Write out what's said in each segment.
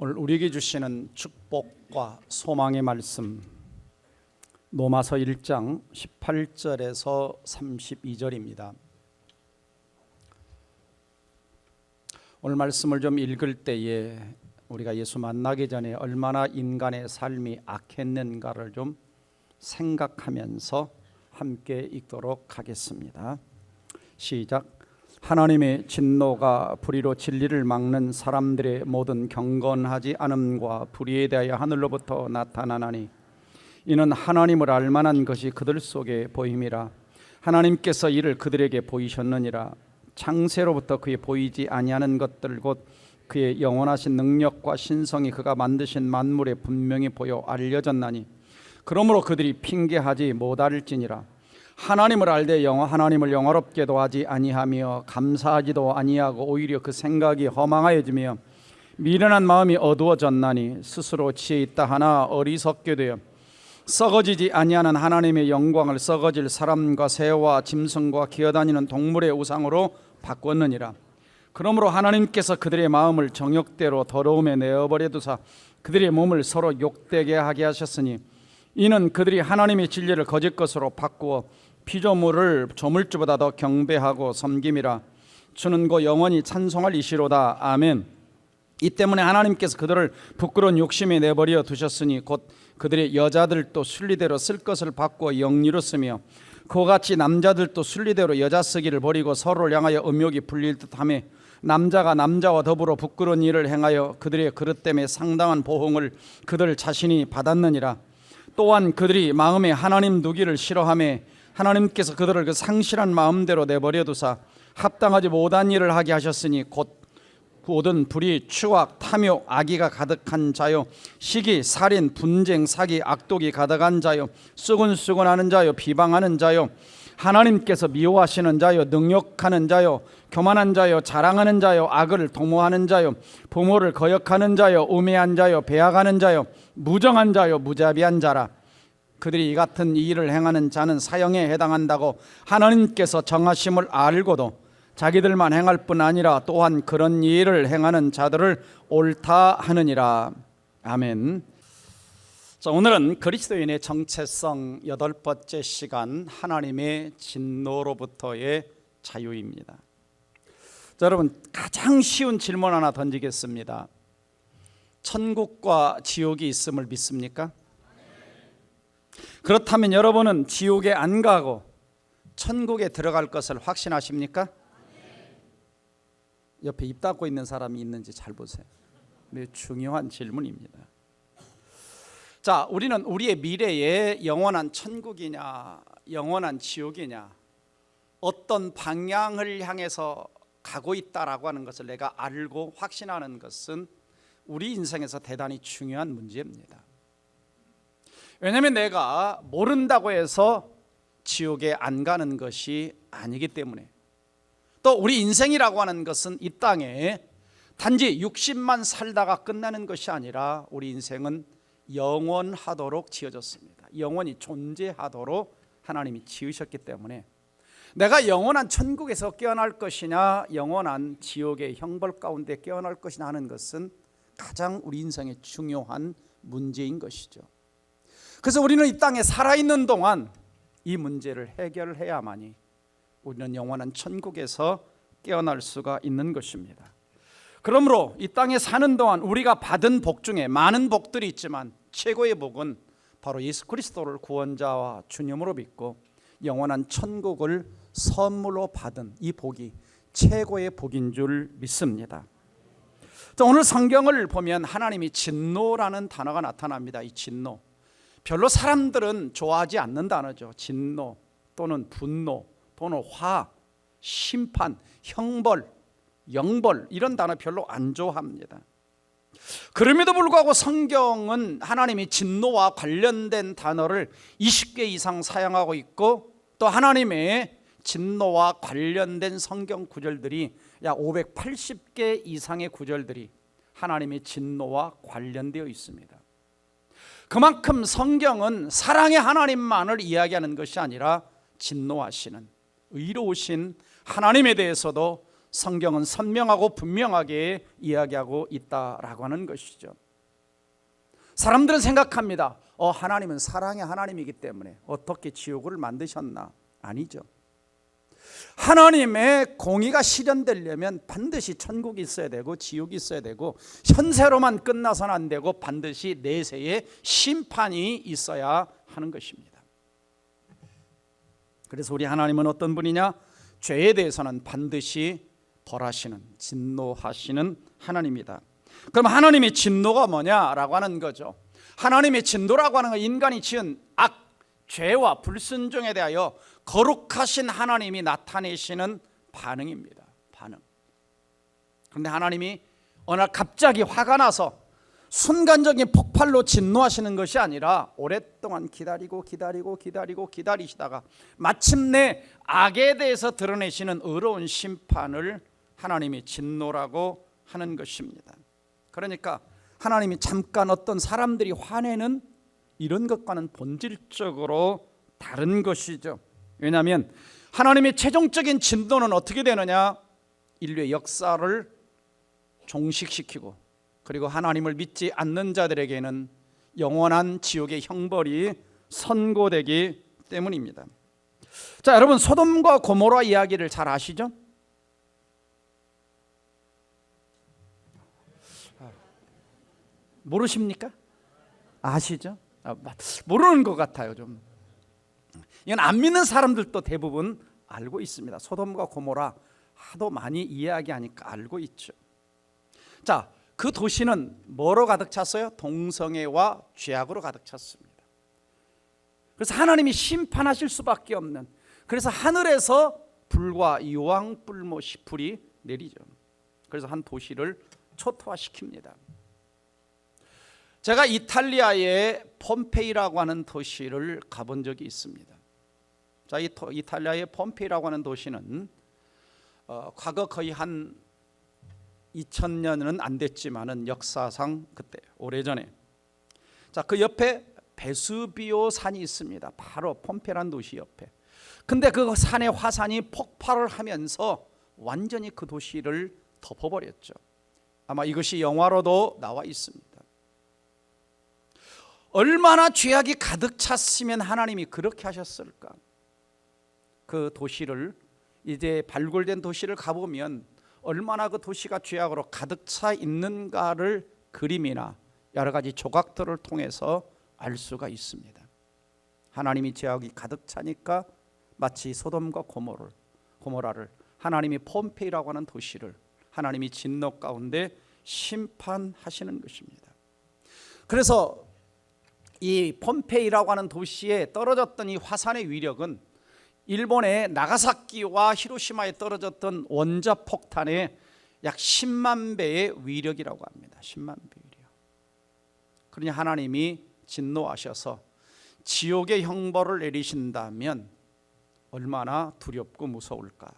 오늘 우리에게 주시는 축복과 소망의 말씀, 로마서 1장 18절에서 32절입니다. 오늘 말씀을 좀 읽을 때에 우리가 예수 만나기 전에 얼마나 인간의 삶이 악했는가를 좀 생각하면서 함께 읽도록 하겠습니다. 시작. 하나님의 진노가 불의로 진리를 막는 사람들의 모든 경건하지 않음과 불의에 대하여 하늘로부터 나타나나니 이는 하나님을 알만한 것이 그들 속에 보임이라. 하나님께서 이를 그들에게 보이셨느니라. 창세로부터 그의 보이지 아니하는 것들 곧 그의 영원하신 능력과 신성이 그가 만드신 만물에 분명히 보여 알려졌나니 그러므로 그들이 핑계하지 못할지니라. 하나님을 알되 하나님을 영화롭게도 하지 아니하며 감사하지도 아니하고 오히려 그 생각이 허망하여지며 미련한 마음이 어두워졌나니 스스로 지혜 있다 하나 어리석게 되어 썩어지지 아니하는 하나님의 영광을 썩어질 사람과 새와 짐승과 기어다니는 동물의 우상으로 바꿨느니라. 그러므로 하나님께서 그들의 마음을 정욕대로 더러움에 내어버려 두사 그들의 몸을 서로 욕되게 하게 하셨으니 이는 그들이 하나님의 진리를 거짓 것으로 바꾸어 피조물을 조물주보다 더 경배하고 섬김이라. 주는 곧 영원히 찬송할 이시로다. 아멘. 이 때문에 하나님께서 그들을 부끄러운 욕심에 내버려 두셨으니 곧 그들의 여자들도 순리대로 쓸 것을 바꾸어 영리로 쓰며 그와 같이 남자들도 순리대로 여자 쓰기를 버리고 서로를 향하여 음욕이 불릴 듯하며 남자가 남자와 더불어 부끄러운 일을 행하여 그들의 그릇 때문에 상당한 보응을 그들 자신이 받았느니라. 또한 그들이 마음에 하나님 두기를 싫어하며 하나님께서 그들을 그 상실한 마음대로 내버려 두사 합당하지 못한 일을 하게 하셨으니 곧 모든 불의, 추악, 탐욕, 악의가 가득한 자요 시기, 살인, 분쟁, 사기, 악독이 가득한 자요 수군수군하는 자요 비방하는 자요 하나님께서 미워하시는 자요 능욕하는 자요 교만한 자요 자랑하는 자요 악을 도모하는 자요 부모를 거역하는 자요 우매한 자요 배악하는 자요 무정한 자요 무자비한 자라. 그들이 이 같은 일을 행하는 자는 사형에 해당한다고 하나님께서 정하심을 알고도 자기들만 행할 뿐 아니라 또한 그런 일을 행하는 자들을 옳다 하느니라. 아멘. 자, 오늘은 그리스도인의 정체성 8번째 시간, 하나님의 진노로부터의 자유입니다. 자, 여러분, 가장 쉬운 질문 하나 던지겠습니다. 천국과 지옥이 있음을 믿습니까? 그렇다면 여러분은 지옥에 안 가고 천국에 들어갈 것을 확신하십니까? 옆에 입 닫고 있는 사람이 있는지 잘 보세요. 매우 중요한 질문입니다. 자, 우리는 우리의 미래에 영원한 천국이냐 영원한 지옥이냐 어떤 방향을 향해서 가고 있다라고 하는 것을 내가 알고 확신하는 것은 우리 인생에서 대단히 중요한 문제입니다. 왜냐하면 내가 모른다고 해서 지옥에 안 가는 것이 아니기 때문에, 또 우리 인생이라고 하는 것은 이 땅에 단지 60만 살다가 끝나는 것이 아니라 우리 인생은 영원하도록 지어졌습니다. 영원히 존재하도록 하나님이 지으셨기 때문에 내가 영원한 천국에서 깨어날 것이냐 영원한 지옥의 형벌 가운데 깨어날 것이냐 하는 것은 가장 우리 인생의 중요한 문제인 것이죠. 그래서 우리는 이 땅에 살아있는 동안 이 문제를 해결해야만이 우리는 영원한 천국에서 깨어날 수가 있는 것입니다. 그러므로 이 땅에 사는 동안 우리가 받은 복 중에 많은 복들이 있지만 최고의 복은 바로 예수 그리스도를 구원자와 주님으로 믿고 영원한 천국을 선물로 받은 이 복이 최고의 복인 줄 믿습니다. 자, 오늘 성경을 보면 하나님이 진노라는 단어가 나타납니다. 이 진노, 별로 사람들은 좋아하지 않는 단어죠. 진노 또는 분노 또는 화, 심판, 형벌, 영벌 이런 단어 별로 안 좋아합니다. 그럼에도 불구하고 성경은 하나님이 진노와 관련된 단어를 20개 이상 사용하고 있고 또 하나님의 진노와 관련된 성경 구절들이 약 580개 이상의 구절들이 하나님의 진노와 관련되어 있습니다. 그만큼 성경은 사랑의 하나님만을 이야기하는 것이 아니라 진노하시는 의로우신 하나님에 대해서도 성경은 선명하고 분명하게 이야기하고 있다라고 하는 것이죠. 사람들은 생각합니다. 하나님은 사랑의 하나님이기 때문에 어떻게 지옥을 만드셨나? 아니죠. 하나님의 공의가 실현되려면 반드시 천국이 있어야 되고 지옥이 있어야 되고 현세로만 끝나서는 안 되고 반드시 내세의 심판이 있어야 하는 것입니다. 그래서 우리 하나님은 어떤 분이냐? 죄에 대해서는 반드시 벌하시는, 진노하시는 하나님이다. 그럼 하나님의 진노가 뭐냐라고 하는 거죠. 하나님의 진노라고 하는 건 인간이 지은 악, 죄와 불순종에 대하여 거룩하신 하나님이 나타내시는 반응입니다. 반응. 그런데 하나님이 어느 날 갑자기 화가 나서 순간적인 폭발로 진노하시는 것이 아니라 오랫동안 기다리시다가 마침내 악에 대해서 드러내시는 의로운 심판을 하나님이 진노라고 하는 것입니다. 그러니까 하나님이 잠깐 어떤 사람들이 화내는 이런 것과는 본질적으로 다른 것이죠. 왜냐하면 하나님의 최종적인 진노는 어떻게 되느냐? 인류의 역사를 종식시키고 그리고 하나님을 믿지 않는 자들에게는 영원한 지옥의 형벌이 선고되기 때문입니다. 자, 여러분 소돔과 고모라 이야기를 잘 아시죠? 모르십니까? 아시죠? 모르는 것 같아요. 좀 이건 안 믿는 사람들도 대부분 알고 있습니다. 소돔과 고모라 하도 많이 이야기하니까 알고 있죠. 자, 그 도시는 뭐로 가득 찼어요? 동성애와 죄악으로 가득 찼습니다. 그래서 하나님이 심판하실 수밖에 없는, 그래서 하늘에서 불과 유황불모 불이 내리죠. 그래서 한 도시를 초토화시킵니다. 제가 이탈리아의 폼페이라고 하는 도시를 가본 적이 있습니다. 자, 이탈리아의 폼페이라고 하는 도시는 과거 거의 한 2000년은 안 됐지만은 역사상 그때 오래전에, 자, 그 옆에 베수비오 산이 있습니다. 바로 폼페이라는 도시 옆에. 근데 그 산의 화산이 폭발을 하면서 완전히 그 도시를 덮어버렸죠. 아마 이것이 영화로도 나와 있습니다. 얼마나 죄악이 가득 찼으면 하나님이 그렇게 하셨을까? 그 도시를, 이제 발굴된 도시를 가보면 얼마나 그 도시가 죄악으로 가득 차 있는가를 그림이나 여러 가지 조각들을 통해서 알 수가 있습니다. 하나님이 죄악이 가득 차니까 마치 소돔과 고모라를, 하나님이 폼페이라고 하는 도시를 하나님이 진노 가운데 심판하시는 것입니다. 그래서 이 폼페이라고 하는 도시에 떨어졌던 이 화산의 위력은 일본의 나가사키와 히로시마에 떨어졌던 원자폭탄의 약 10만 배의 위력이라고 합니다. 10만 배 위력. 그러니 하나님이 진노하셔서 지옥의 형벌을 내리신다면 얼마나 두렵고 무서울까.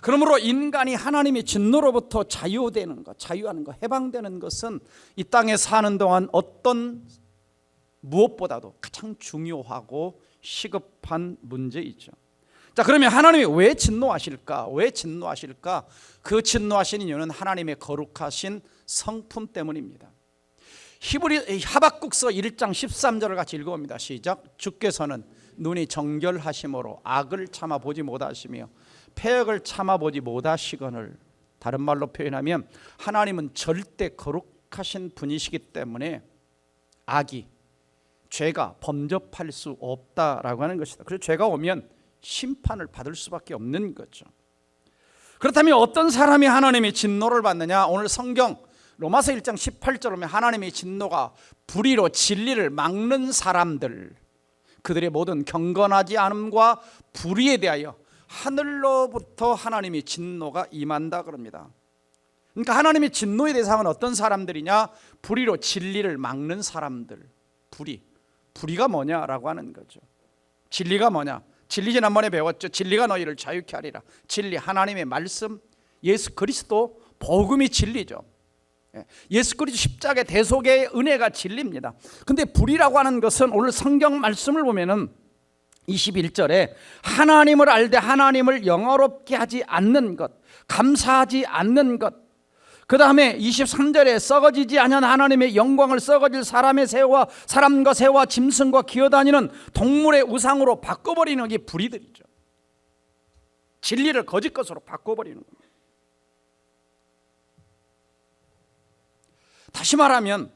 그러므로 인간이 하나님의 진노로부터 자유되는 것, 자유하는 것, 해방되는 것은 이 땅에 사는 동안 어떤 무엇보다도 가장 중요하고 시급한 문제이죠. 자, 그러면 하나님이 왜 진노하실까? 왜 진노하실까? 그 진노하시는 이유는 하나님의 거룩하신 성품 때문입니다. 하박국서 1장 13절을 같이 읽어봅니다. 시작. 주께서는 눈이 정결하심으로 악을 참아보지 못하시며 패역을 참아보지 못하시거늘. 다른 말로 표현하면 하나님은 절대 거룩하신 분이시기 때문에 악이, 죄가 범접할 수 없다라고 하는 것이다. 그래서 죄가 오면 심판을 받을 수밖에 없는 거죠. 그렇다면 어떤 사람이 하나님의 진노를 받느냐? 오늘 성경 로마서 1장 18절에 보면 하나님의 진노가 불의로 진리를 막는 사람들, 그들의 모든 경건하지 않음과 불의에 대하여 하늘로부터 하나님의 진노가 임한다 그럽니다. 그러니까 하나님의 진노의 대상은 어떤 사람들이냐? 불의로 진리를 막는 사람들. 불의가 뭐냐라고 하는 거죠. 진리가 뭐냐? 진리 지난번에 배웠죠. 진리가 너희를 자유케 하리라. 진리, 하나님의 말씀, 예수 그리스도, 복음이 진리죠. 예수 그리스도 십자가의 대속의 은혜가 진리입니다. 근데 불의라고 하는 것은 오늘 성경 말씀을 보면은 21절에 하나님을 알되 하나님을 영화롭게 하지 않는 것, 감사하지 않는 것. 그 다음에 23절에 썩어지지 않은 하나님의 영광을 썩어질 사람의 새와 사람과 새와 짐승과 기어다니는 동물의 우상으로 바꿔버리는 게 불의들이죠. 진리를 거짓 것으로 바꿔버리는 겁니다. 다시 말하면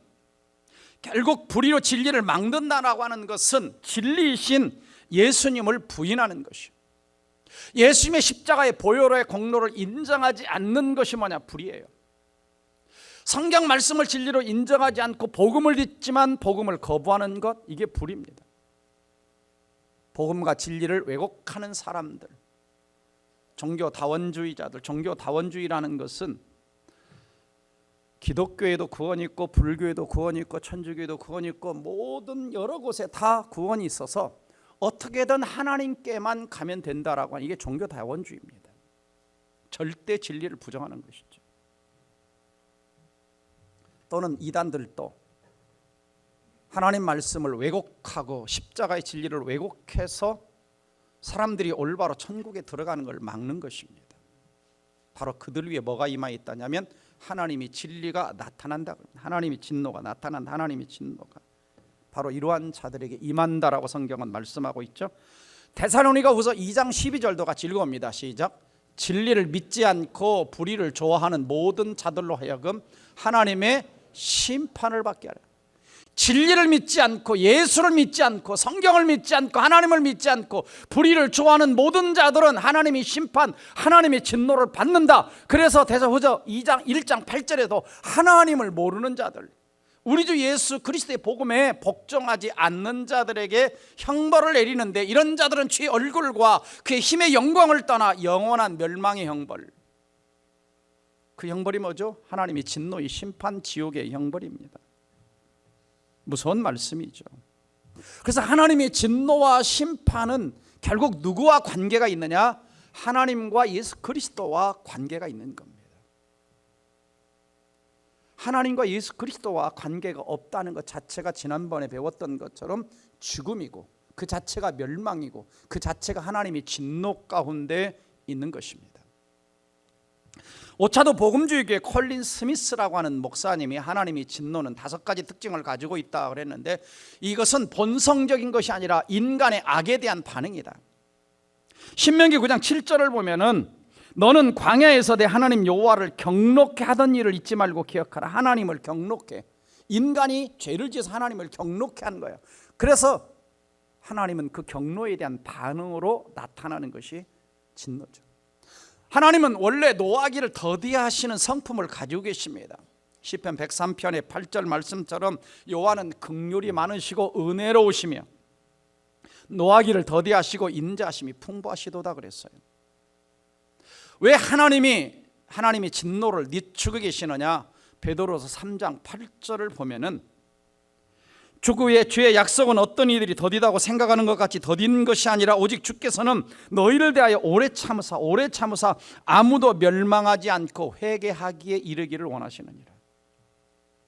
결국 불의로 진리를 막는다라고 하는 것은 진리이신 예수님을 부인하는 것이요, 예수님의 십자가의 보혈의 공로를 인정하지 않는 것이 뭐냐? 불의예요. 성경 말씀을 진리로 인정하지 않고 복음을 듣지만 복음을 거부하는 것, 이게 불의입니다. 복음과 진리를 왜곡하는 사람들, 종교 다원주의자들. 종교 다원주의라는 것은 기독교에도 구원이 있고 불교에도 구원이 있고 천주교에도 구원이 있고 모든 여러 곳에 다 구원이 있어서 어떻게든 하나님께만 가면 된다라고 하는, 이게 종교 다원주의입니다. 절대 진리를 부정하는 것이죠. 또는 이단들도 하나님 말씀을 왜곡하고 십자가의 진리를 왜곡해서 사람들이 올바로 천국에 들어가는 걸 막는 것입니다. 바로 그들 위에 뭐가 임하여 있다냐면 하나님이 진리가 나타난다, 하나님이 진노가 나타난다, 하나님이 진노가 바로 이러한 자들에게 임한다라고 성경은 말씀하고 있죠. 데살로니가후서 2장 12절도 같이 읽어봅니다. 시작. 진리를 믿지 않고 불의를 좋아하는 모든 자들로 하여금 하나님의 심판을 받게 하라. 진리를 믿지 않고 예수를 믿지 않고 성경을 믿지 않고 하나님을 믿지 않고 불의를 좋아하는 모든 자들은 하나님이 심판, 하나님의 진노를 받는다. 그래서 데살로니가후서 2장 1장 8절에도 하나님을 모르는 자들, 우리 주 예수 그리스도의 복음에 복종하지 않는 자들에게 형벌을 내리는데, 이런 자들은 주의 얼굴과 그의 힘의 영광을 떠나 영원한 멸망의 형벌. 그 형벌이 뭐죠? 하나님의 진노의 심판, 지옥의 형벌입니다. 무서운 말씀이죠. 그래서 하나님의 진노와 심판은 결국 누구와 관계가 있느냐? 하나님과 예수 그리스도와 관계가 있는 겁니다. 하나님과 예수 그리스도와 관계가 없다는 것 자체가 지난번에 배웠던 것처럼 죽음이고, 그 자체가 멸망이고, 그 자체가 하나님의 진노 가운데 있는 것입니다. 오차도 복음주의교회 콜린 스미스라고 하는 목사님이 하나님의 진노는 5가지 특징을 가지고 있다 그랬는데, 이것은 본성적인 것이 아니라 인간의 악에 대한 반응이다. 신명기 9장 7절을 보면은 너는 광야에서 내 하나님 여호와를 경노케 하던 일을 잊지 말고 기억하라. 하나님을 경노케, 인간이 죄를 지어서 하나님을 경노케 한 거예요. 그래서 하나님은 그 경노에 대한 반응으로 나타나는 것이 진노죠. 하나님은 원래 노하기를 더디하시는 성품을 가지고 계십니다. 시편 103편의 8절 말씀처럼 여호와는 긍휼이 많으시고 은혜로우시며 노하기를 더디하시고 인자하심이 풍부하시도다 그랬어요. 왜 하나님이 진노를 늦추고 계시느냐? 베드로서 3장 8절을 보면은 주의 약속은 어떤 이들이 더디다고 생각하는 것 같이 더딘 것이 아니라 오직 주께서는 너희를 대하여 오래 참으사 아무도 멸망하지 않고 회개하기에 이르기를 원하시느니라.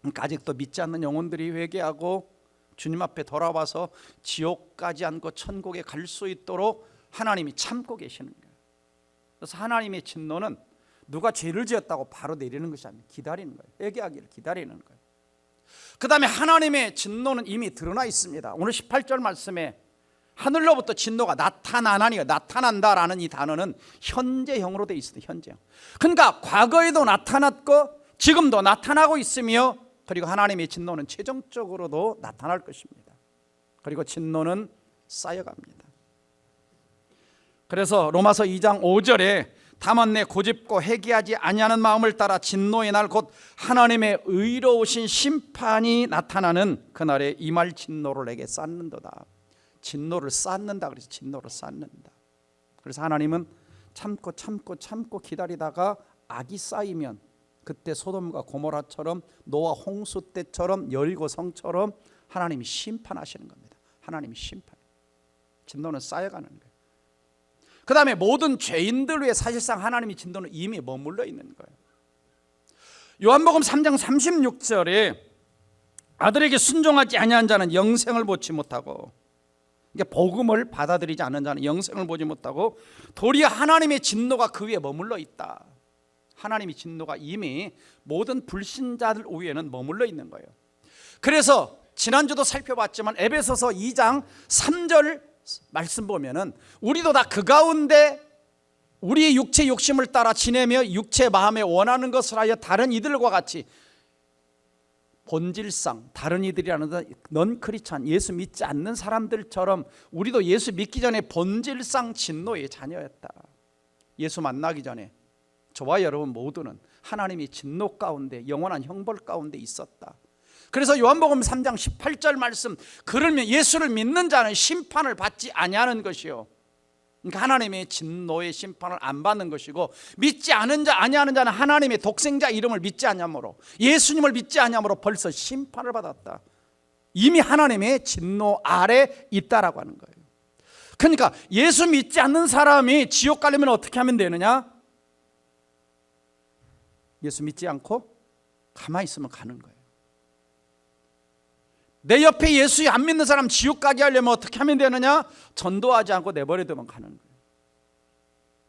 그러니까 아직도 믿지 않는 영혼들이 회개하고 주님 앞에 돌아와서 지옥 가지 않고 천국에 갈 수 있도록 하나님이 참고 계시는 거예요. 그래서 하나님의 진노는 누가 죄를 지었다고 바로 내리는 것이 아니라 기다리는 거예요. 회개하기를 기다리는 거예요. 그 다음에 하나님의 진노는 이미 드러나 있습니다. 오늘 18절 말씀에 하늘로부터 진노가 나타나나니, 나타난다라는 이 단어는 현재형으로 되어 있습니다. 현재형. 그러니까 과거에도 나타났고 지금도 나타나고 있으며, 그리고 하나님의 진노는 최종적으로도 나타날 것입니다. 그리고 진노는 쌓여갑니다. 그래서 로마서 2장 5절에 다만 내 고집고 회개하지 아니하는 마음을 따라 진노의 날 곧 하나님의 의로우신 심판이 나타나는 그날에 임할 진노를 내게 쌓는도다. 진노를 쌓는다. 그래서 진노를 쌓는다. 그래서 하나님은 참고 기다리다가 악이 쌓이면 그때 소돔과 고모라처럼 노아 홍수 때처럼 여리고 성처럼 하나님이 심판하시는 겁니다. 하나님이 심판. 진노는 쌓여가는 거예요. 그 다음에 모든 죄인들 위해 사실상 하나님의 진노는 이미 머물러 있는 거예요. 요한복음 3장 36절에 아들에게 순종하지 아니한 자는 영생을 보지 못하고 그러니까 복음을 받아들이지 않는 자는 영생을 보지 못하고 도리어 하나님의 진노가 그 위에 머물러 있다. 하나님의 진노가 이미 모든 불신자들 위에는 머물러 있는 거예요. 그래서 지난주도 살펴봤지만 에베소서 2장 3절 말씀 보면은 우리도 다 그 가운데 우리의 육체 욕심을 따라 지내며 육체 마음에 원하는 것을 하여 다른 이들과 같이 본질상 다른 이들이라는 넌 크리스찬 예수 믿지 않는 사람들처럼 우리도 예수 믿기 전에 본질상 진노의 자녀였다. 예수 만나기 전에 저와 여러분 모두는 하나님의 진노 가운데 영원한 형벌 가운데 있었다. 그래서 요한복음 3장 18절 말씀, 그러면 예수를 믿는 자는 심판을 받지 아니하는 것이요, 그러니까 하나님의 진노의 심판을 안 받는 것이고, 믿지 않은 자 아니하는 자는 하나님의 독생자 이름을 믿지 아니함으로, 예수님을 믿지 아니함으로 벌써 심판을 받았다. 이미 하나님의 진노 아래 있다라고 하는 거예요. 그러니까 예수 믿지 않는 사람이 지옥 가려면 어떻게 하면 되느냐? 예수 믿지 않고 가만히 있으면 가는 거예요. 내 옆에 예수 안 믿는 사람 지옥 가게 하려면 어떻게 하면 되느냐? 전도하지 않고 내버려 두면 가는 거예요.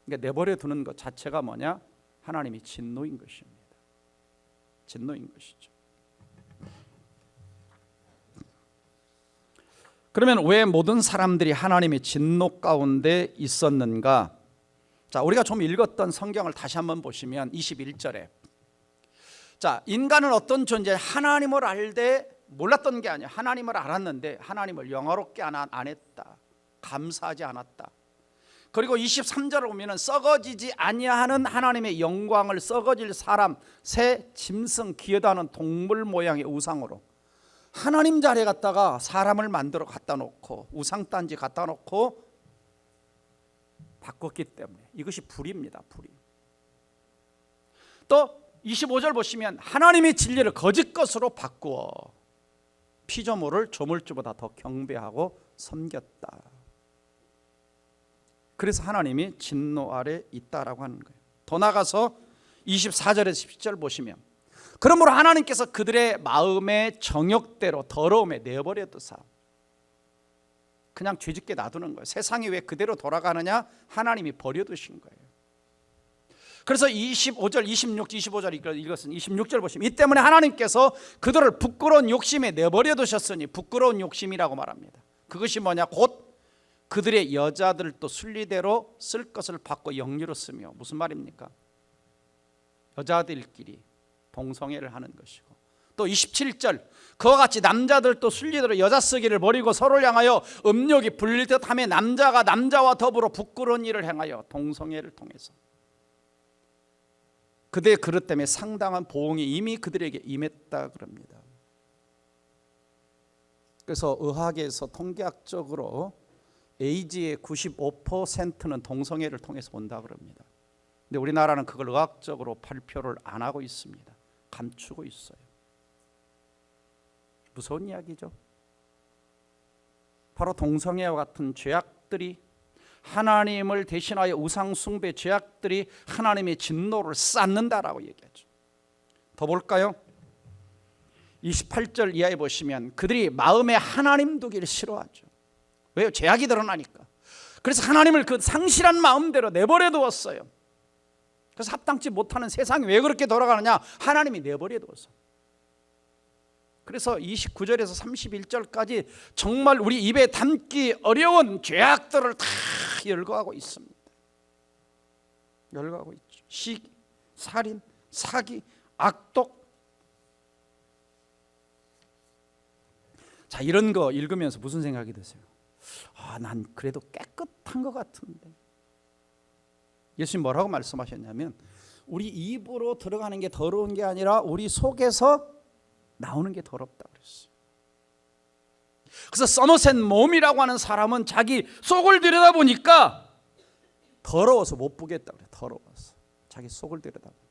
그러니까 내버려 두는 것 자체가 뭐냐? 하나님이 진노인 것입니다. 진노인 것이죠. 그러면 왜 모든 사람들이 하나님의 진노 가운데 있었는가? 자, 우리가 좀 읽었던 성경을 다시 한번 보시면 21절에, 자, 인간은 어떤 존재, 하나님을 알되 몰랐던 게 아니야. 하나님을 알았는데 하나님을 영화롭게 안 했다. 감사하지 않았다. 그리고 23절을 보면 썩어지지 아니하는 하나님의 영광을 썩어질 사람, 새, 짐승, 기어다는 동물 모양의 우상으로 하나님 자리에 갖다가 사람을 만들어 갖다 놓고 우상단지 갖다 놓고 바꿨기 때문에 이것이 불의입니다. 불의. 또 25절 보시면 하나님의 진리를 거짓 것으로 바꾸어 피조물을 조물주보다 더 경배하고 섬겼다. 그래서 하나님이 진노 아래 있다라고 하는 거예요. 더 나가서 24절에서 10절 보시면, 그러므로 하나님께서 그들의 마음의 정욕대로 더러움에 내버려 두사 그냥 죄짓게 놔두는 거예요. 세상이 왜 그대로 돌아가느냐? 하나님이 버려두신 거예요. 그래서 25절, 26, 25절 이것은 26절 보시면, 이 때문에 하나님께서 그들을 부끄러운 욕심에 내버려 두셨으니, 부끄러운 욕심이라고 말합니다. 그것이 뭐냐? 곧 그들의 여자들도 순리대로 쓸 것을 받고 영리로 쓰며, 무슨 말입니까? 여자들끼리 동성애를 하는 것이고, 또 27절, 그와 같이 남자들도 순리대로 여자 쓰기를 버리고 서로를 향하여 음욕이 불릴 듯하며 남자가 남자와 더불어 부끄러운 일을 행하여 동성애를 통해서 그들의 그릇 때문에 상당한 보응이 이미 그들에게 임했다 그럽니다. 그래서 의학에서 통계학적으로 에이즈의 95%는 동성애를 통해서 온다 그럽니다. 근데 우리나라는 그걸 의학적으로 발표를 안 하고 있습니다. 감추고 있어요. 무서운 이야기죠. 바로 동성애와 같은 죄악들이, 하나님을 대신하여 우상숭배 죄악들이 하나님의 진노를 쌓는다라고 얘기하죠. 더 볼까요? 28절 이하에 보시면 그들이 마음에 하나님 두기를 싫어하죠. 왜요? 죄악이 드러나니까. 그래서 하나님을 그 상실한 마음대로 내버려 두었어요. 그래서 합당치 못하는 세상이 왜 그렇게 돌아가느냐? 하나님이 내버려 두어서. 그래서 29절에서 31절까지 정말 우리 입에 담기 어려운 죄악들을 다 열거하고 있습니다. 열거하고 있죠. 시기, 살인, 사기, 악독. 자, 이런 거 읽으면서 무슨 생각이 드세요? 난 그래도 깨끗한 것 같은데. 예수님 뭐라고 말씀하셨냐면, 우리 입으로 들어가는 게 더러운 게 아니라 우리 속에서 나오는 게 더럽다 그랬어요. 그래서 서머셋 몬이라고 하는 사람은 자기 속을 들여다보니까 더러워서 못 보겠다 그래요. 더러워서 자기 속을 들여다보니까.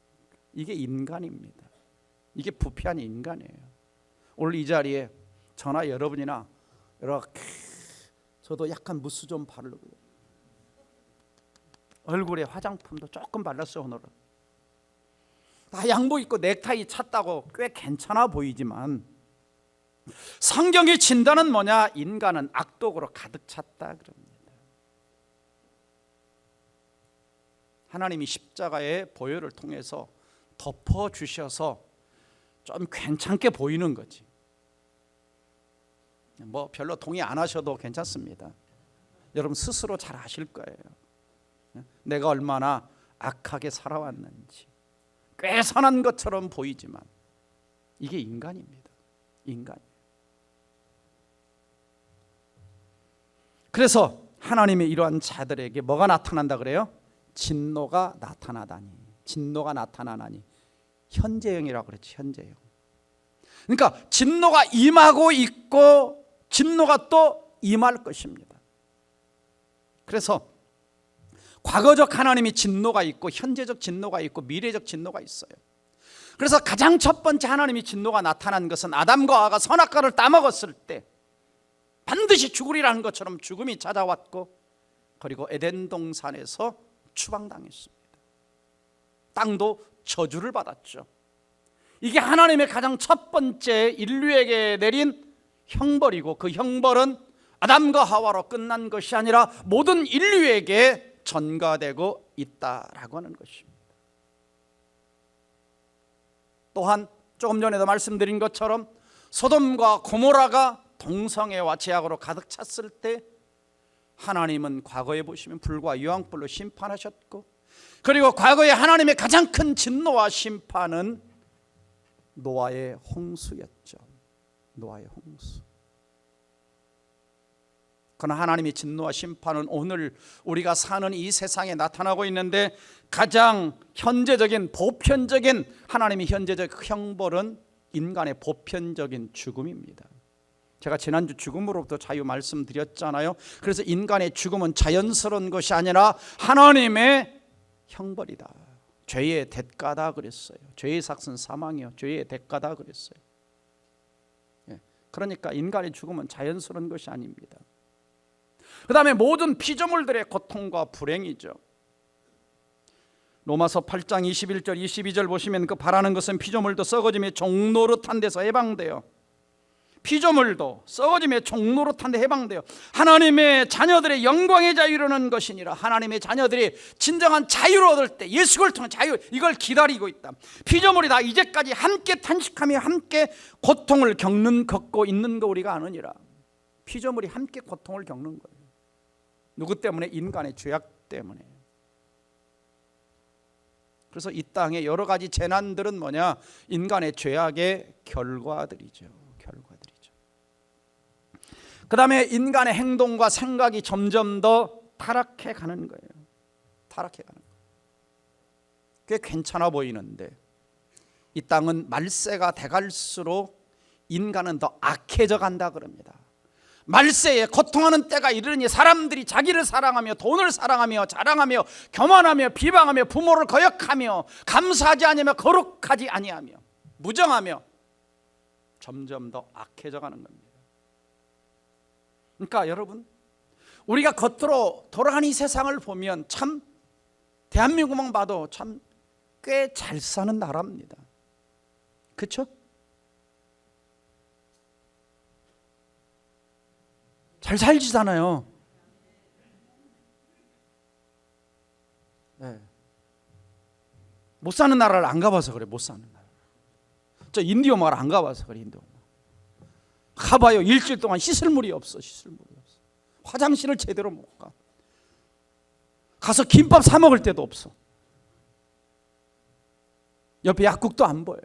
이게 인간입니다. 이게 부패한 인간이에요. 오늘 이 자리에 저나 여러분이나 이렇게 저도 약간 무스 좀 바르고 얼굴에 화장품도 조금 발랐어요. 오늘은 다 양복 입고 넥타이 찼다고 꽤 괜찮아 보이지만 성경의 진단은 뭐냐? 인간은 악독으로 가득 찼다 그럽니다. 하나님이 십자가의 보혈을 통해서 덮어주셔서 좀 괜찮게 보이는 거지. 뭐 별로 동의 안 하셔도 괜찮습니다. 여러분 스스로 잘 아실 거예요. 내가 얼마나 악하게 살아왔는지. 꽤 선한 것처럼 보이지만 이게 인간입니다. 인간이에요. 그래서 하나님의 이러한 자들에게 뭐가 나타난다 그래요? 진노가 나타나다니. 진노가 나타나나니. 현재형이라고 그랬지. 현재형. 그러니까 진노가 임하고 있고 진노가 또 임할 것입니다. 그래서 과거적 하나님의 진노가 있고 현재적 진노가 있고 미래적 진노가 있어요. 그래서 가장 첫 번째 하나님의 진노가 나타난 것은 아담과 하와가 선악과를 따먹었을 때 반드시 죽으리라는 것처럼 죽음이 찾아왔고, 그리고 에덴 동산에서 추방당했습니다. 땅도 저주를 받았죠. 이게 하나님의 가장 첫 번째 인류에게 내린 형벌이고, 그 형벌은 아담과 하와로 끝난 것이 아니라 모든 인류에게 전가되고 있다라고 하는 것입니다. 또한 조금 전에도 말씀드린 것처럼 소돔과 고모라가 동성애와 죄악으로 가득 찼을 때 하나님은 과거에 보시면 불과 유황불로 심판하셨고, 그리고 과거에 하나님의 가장 큰 진노와 심판은 노아의 홍수였죠. 노아의 홍수. 그러나 하나님의 진노와 심판은 오늘 우리가 사는 이 세상에 나타나고 있는데, 가장 현재적인 보편적인 하나님의 현재적 형벌은 인간의 보편적인 죽음입니다. 제가 지난주 죽음으로부터 자유 말씀드렸잖아요. 그래서 인간의 죽음은 자연스러운 것이 아니라 하나님의 형벌이다. 죄의 대가다 그랬어요. 죄의 삭은 사망이요, 죄의 대가다 그랬어요. 그러니까 인간의 죽음은 자연스러운 것이 아닙니다. 그 다음에 모든 피조물들의 고통과 불행이죠. 로마서 8장 21절 22절 보시면 그 바라는 것은 피조물도 썩어짐의 종노릇한 데서 해방돼요. 피조물도 썩어짐의 종노릇한 데 해방돼요. 하나님의 자녀들의 영광의 자유를 얻는 것이니라. 하나님의 자녀들이 진정한 자유를 얻을 때 예수를 통한 자유, 이걸 기다리고 있다. 피조물이 다 이제까지 함께 탄식하며 함께 고통을 겪고 있는 거 우리가 아느니라. 피조물이 함께 고통을 겪는 거예요. 누구 때문에? 인간의 죄악 때문에. 그래서 이 땅의 여러 가지 재난들은 뭐냐? 인간의 죄악의 결과들이죠. 그 다음에 인간의 행동과 생각이 점점 더 타락해 가는 거예요. 타락해 가는 거예요. 꽤 괜찮아 보이는데 이 땅은 말세가 돼갈수록 인간은 더 악해져 간다 그럽니다. 말세에 고통하는 때가 이르니 사람들이 자기를 사랑하며 돈을 사랑하며 자랑하며 교만하며 비방하며 부모를 거역하며 감사하지 아니하며 거룩하지 아니하며 무정하며 점점 더 악해져 가는 겁니다. 그러니까 여러분, 우리가 겉으로 돌아가는 이 세상을 보면 참 대한민국만 봐도 참 꽤 잘 사는 나라입니다. 그렇죠? 잘 살지잖아요. 네. 못 사는 나라를 안 가봐서 그래. 못 사는 나라. 저 인디오 마을 안 가봐서 그래. 인디오 마을 가봐요. 일주일 동안 씻을 물이 없어. 화장실을 제대로 못 가. 가서 김밥 사 먹을 때도 없어. 옆에 약국도 안 보여요.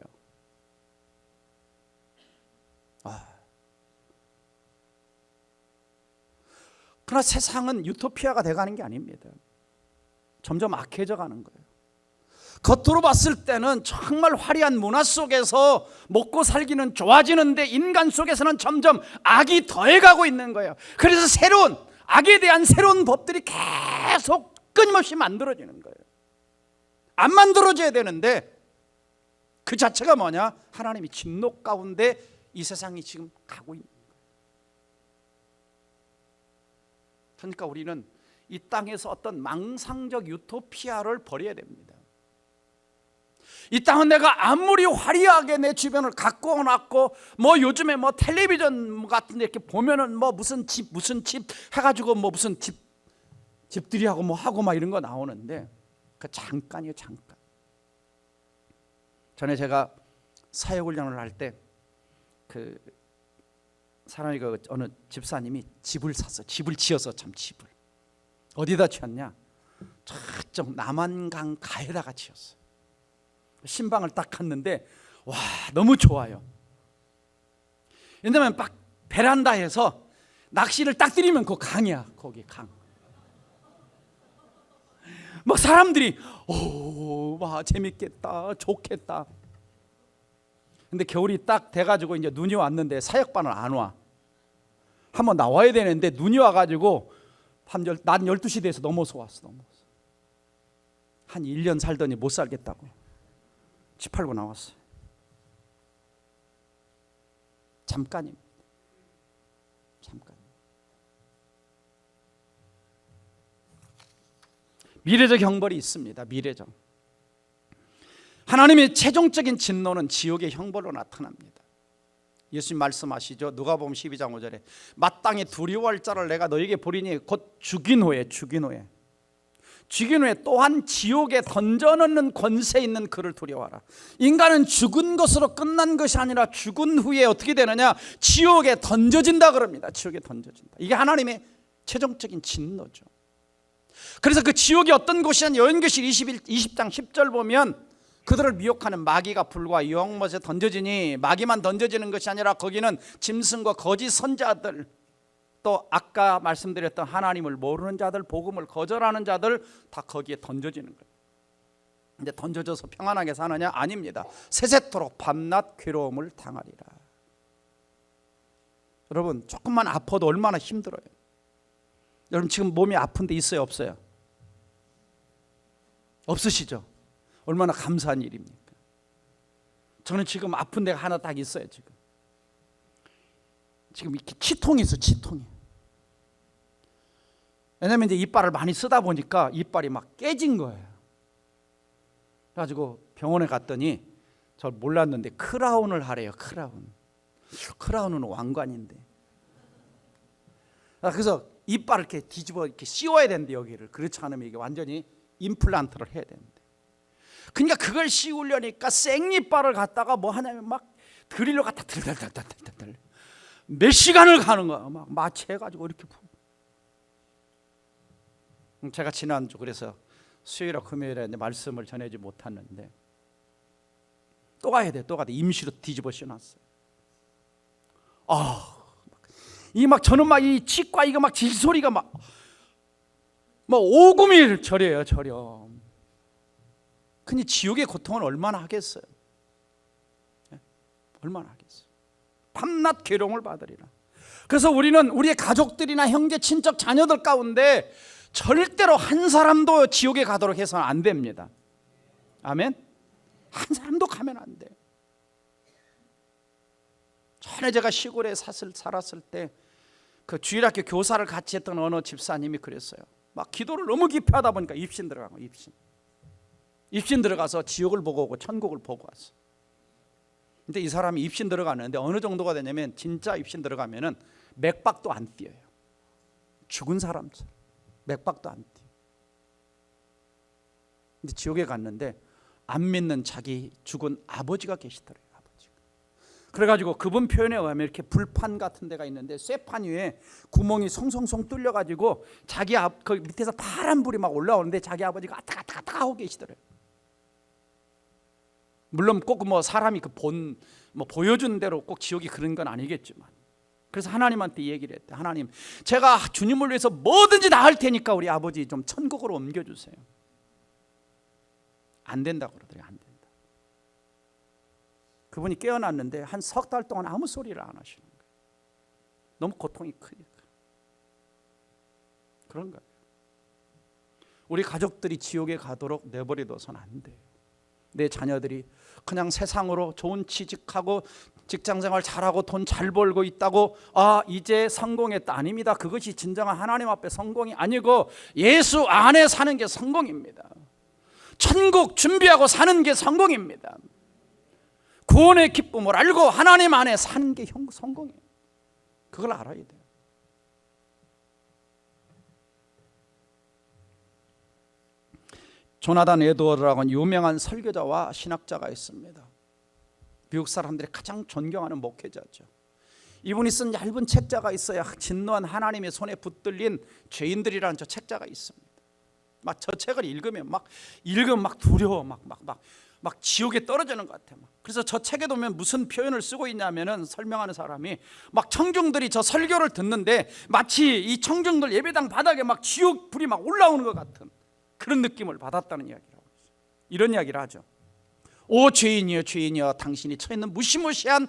그러나 세상은 유토피아가 돼가는 게 아닙니다. 점점 악해져 가는 거예요. 겉으로 봤을 때는 정말 화려한 문화 속에서 먹고 살기는 좋아지는데 인간 속에서는 점점 악이 더해가고 있는 거예요. 그래서 새로운 악에 대한 새로운 법들이 계속 끊임없이 만들어지는 거예요. 안 만들어져야 되는데 그 자체가 뭐냐? 하나님이 진노 가운데 이 세상이 지금 가고 있는 거예요. 그러니까 우리는 이 땅에서 어떤 망상적 유토피아를 버려야 됩니다. 이 땅은 내가 아무리 화려하게 내 주변을 가꾸어 놨고 뭐 요즘에 뭐 텔레비전 같은 데 이렇게 보면은 뭐 무슨 집 해가지고 뭐 무슨 집들이 하고 뭐 하고 막 이런 거 나오는데 그 잠깐이에요, 잠깐. 전에 제가 사역훈련을 할 때 그 사람이 그 어느 집사님이 집을 샀어. 집을 지어서 참 집을 어디다 지었냐? 저쪽 남한강 가에다가 지었어. 신방을 딱 갔는데 와 너무 좋아요. 왜냐면 막 베란다에서 낚시를 딱 들이면 그 강이야. 거기 강. 막 사람들이 와 재밌겠다, 좋겠다. 근데 겨울이 딱 돼가지고 이제 눈이 왔는데 사역반은 안 와. 한번 나와야 되는데 눈이 와가지고 낮 12시 돼서 넘어서 왔어. 한 1년 살더니 못 살겠다고 집 팔고 나왔어요. 잠깐입니다. 잠깐. 미래적 형벌이 있습니다. 미래적. 하나님의 최종적인 진노는 지옥의 형벌로 나타납니다. 예수님 말씀하시죠. 누가복음 12장 5절에 마땅히 두려워할 자를 내가 너에게 보리니 곧 죽인 후에 또한 지옥에 던져넣는 권세 있는 그를 두려워하라. 인간은 죽은 것으로 끝난 것이 아니라 죽은 후에 어떻게 되느냐? 지옥에 던져진다 그럽니다. 지옥에 던져진다. 이게 하나님의 최종적인 진노죠. 그래서 그 지옥이 어떤 곳이냐? 요한계시록 20장 10절 보면 그들을 미혹하는 마귀가 불과 유황못에 던져지니 마귀만 던져지는 것이 아니라 거기는 짐승과 거짓 선자들, 또 아까 말씀드렸던 하나님을 모르는 자들, 복음을 거절하는 자들 다 거기에 던져지는 거예요. 근데 던져져서 평안하게 사느냐? 아닙니다. 세세토록 밤낮 괴로움을 당하리라. 여러분 조금만 아파도 얼마나 힘들어요. 여러분 지금 몸이 아픈데 있어요, 없어요? 없으시죠? 얼마나 감사한 일입니까? 저는 지금 아픈 데가 하나 딱 있어요. 지금 이렇게 치통이 있어, 치통이. 왜냐면 이제 이빨을 많이 쓰다 보니까 이빨이 막 깨진 거예요. 그래가지고 병원에 갔더니 저 몰랐는데 크라운을 하래요. 크라운은 왕관인데. 그래서 이빨을 이렇게 뒤집어 이렇게 씌워야 되는데 여기를, 그렇지 않으면 이게 완전히 임플란트를 해야 되는데. 그러니까 그걸 씌우려니까 생이빨을 갖다가 뭐 하냐면 막 드릴로 갖다 들달달달달달 몇 시간을 가는 거야. 막 마취해가지고 이렇게. 제가 지난주 그래서 수요일과 금요일에 말씀을 전하지 못했는데 또 가야 돼. 임시로 뒤집어 씌워놨어요. 이 막 저는 막 이 치과 이거 막 질소리가 막 오금이 저려. 근데 지옥의 고통은 얼마나 하겠어요? 얼마나 하겠어요? 밤낮 괴로움을 받으리라. 그래서 우리는 우리의 가족들이나 형제, 친척, 자녀들 가운데 절대로 한 사람도 지옥에 가도록 해서는 안 됩니다. 아멘? 한 사람도 가면 안 돼. 전에 제가 시골에 살았을 때 그 주일학교 교사를 같이 했던 어느 집사님이 그랬어요. 막 기도를 너무 깊이 하다 보니까 입신 들어가고 입신 들어가서 지옥을 보고 오고 천국을 보고 왔어. 근데 이 사람이 입신 들어가는데 어느 정도가 되냐면 진짜 입신 들어가면은 맥박도 안 뛰어요. 죽은 사람처럼 맥박도 안 뛰어. 근데 지옥에 갔는데 안 믿는 자기 죽은 아버지가 계시더래요. 그래가지고 그분 표현에 의하면 이렇게 불판 같은 데가 있는데 쇠판 위에 구멍이 송송송 뚫려가지고 자기 그 밑에서 파란 불이 막 올라오는데 자기 아버지가 아따 하고 계시더래요. 물론 꼭 뭐 사람이 그 보여준 대로 꼭 지옥이 그런 건 아니겠지만, 그래서 하나님한테 얘기를 했대. 하나님, 제가 주님을 위해서 뭐든지 다 할 테니까 우리 아버지 좀 천국으로 옮겨주세요. 안 된다고 그러더래요. 안 된다. 그분이 깨어났는데 한 석 달 동안 아무 소리를 안 하시는 거예요. 너무 고통이 크니까. 그런 거예요. 우리 가족들이 지옥에 가도록 내버려둬서는 안 돼요. 내 자녀들이 그냥 세상으로 좋은 취직하고 직장생활 잘하고 돈 잘 벌고 있다고 이제 성공했다. 아닙니다. 그것이 진정한 하나님 앞에 성공이 아니고 예수 안에 사는 게 성공입니다. 천국 준비하고 사는 게 성공입니다. 구원의 기쁨을 알고 하나님 안에 사는 게 성공이에요. 그걸 알아야 돼요. 조나단 에드워드라고 유명한 설교자와 신학자가 있습니다. 미국 사람들이 가장 존경하는 목회자죠. 이분이 쓴 얇은 책자가 있어요. 진노한 하나님의 손에 붙들린 죄인들이라는 저 책자가 있습니다. 막 저 책을 읽으면 막 두려워, 막 지옥에 떨어지는 것 같아요. 그래서 저 책에 보면 무슨 표현을 쓰고 있냐면은, 설명하는 사람이 막 청중들이 저 설교를 듣는데 마치 이 청중들 예배당 바닥에 막 지옥 불이 막 올라오는 것 같은 그런 느낌을 받았다는 이야기를 하고 있어요. 이런 이야기를 하죠. 오 죄인이여, 죄인이여, 당신이 처해 있는 무시무시한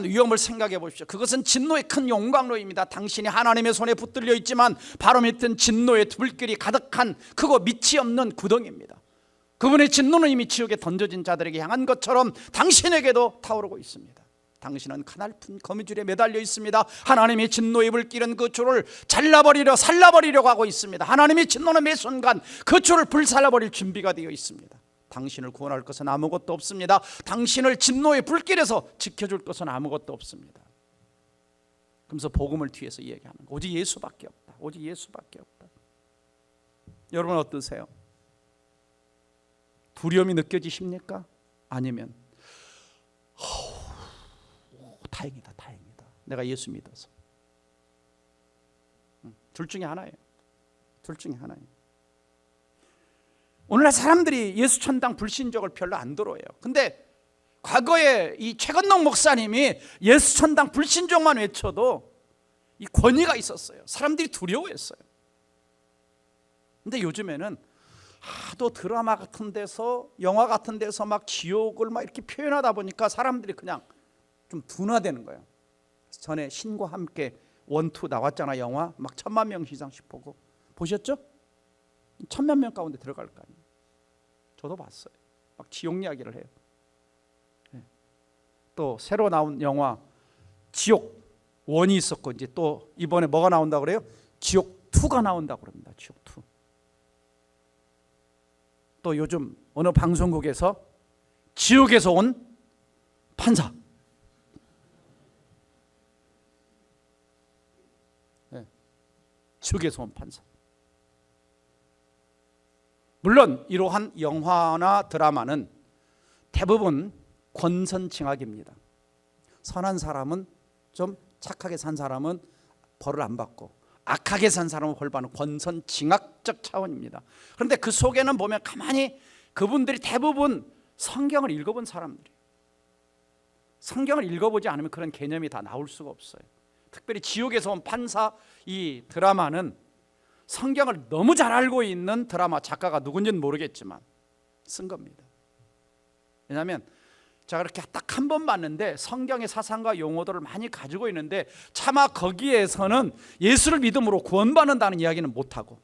위험을 생각해 보십시오. 그것은 진노의 큰 용광로입니다. 당신이 하나님의 손에 붙들려 있지만 바로 밑은 진노의 불길이 가득한 크고 밑이 없는 구덩이입니다. 그분의 진노는 이미 지옥에 던져진 자들에게 향한 것처럼 당신에게도 타오르고 있습니다. 당신은 가냘픈 거미줄에 매달려 있습니다. 하나님의 진노의 불길은 그 줄을 살라버리려고 하고 있습니다. 하나님의 진노는 매 순간 그 줄을 불살라버릴 준비가 되어 있습니다. 당신을 구원할 것은 아무것도 없습니다. 당신을 진노의 불길에서 지켜줄 것은 아무것도 없습니다. 그러면서 복음을 뒤에서 얘기하는 거, 오직 예수밖에 없다. 오직 예수밖에 없다. 여러분 어떠세요? 두려움이 느껴지십니까? 아니면 다행이다, 내가 예수 믿어서. 둘 중에 하나예요. 오늘날 사람들이 예수 천당 불신족을 별로 안 들어해요. 근데 과거에 이 최건동 목사님이 예수 천당 불신족만 외쳐도 이 권위가 있었어요. 사람들이 두려워했어요. 근데 요즘에는 하도 드라마 같은 데서, 영화 같은 데서 막 지옥을 막 이렇게 표현하다 보니까 사람들이 그냥 좀 둔화되는 거예요. 전에 신과 함께 1, 2 나왔잖아. 영화 막 1000만 명 이상씩 보고. 보셨죠? 1000만 명 가운데 들어갈 거 아니에요. 저도 봤어요. 막 지옥 이야기를 해요. 또 새로 나온 영화 지옥 1이 있었고, 이제 또 이번에 뭐가 나온다고 그래요? 지옥 2가 나온다고 그럽니다. 지옥 2. 또 요즘 어느 방송국에서 지옥에서 온 판사, 지옥에서 온 판사. 물론 이러한 영화나 드라마는 대부분 권선징악입니다. 선한 사람은, 좀 착하게 산 사람은 벌을 안 받고 악하게 산 사람은 벌 받는 권선징악적 차원입니다. 그런데 그 속에는 보면 가만히 그분들이 대부분 성경을 읽어본 사람들이에요. 성경을 읽어보지 않으면 그런 개념이 다 나올 수가 없어요. 특별히 지옥에서 온 판사, 이 드라마는 성경을 너무 잘 알고 있는 드라마 작가가 누군지는 모르겠지만 쓴 겁니다. 왜냐하면 제가 그렇게 딱 한 번 봤는데 성경의 사상과 용어들을 많이 가지고 있는데 차마 거기에서는 예수를 믿음으로 구원받는다는 이야기는 못하고,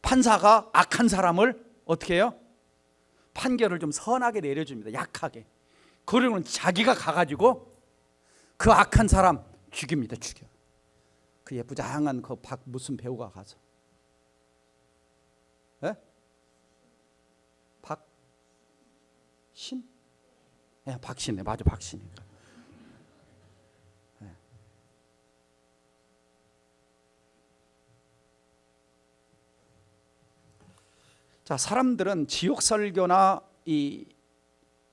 판사가 악한 사람을 어떻게 해요? 판결을 좀 선하게 내려줍니다. 약하게. 그러고는 자기가 가가지고 그 악한 사람 죽입니다. 죽여. 그 예쁘장한 그 무슨 배우가 가서, 예? 박신? 예, 박신네, 맞아, 박신이. 예. 자, 사람들은 지옥 설교나 이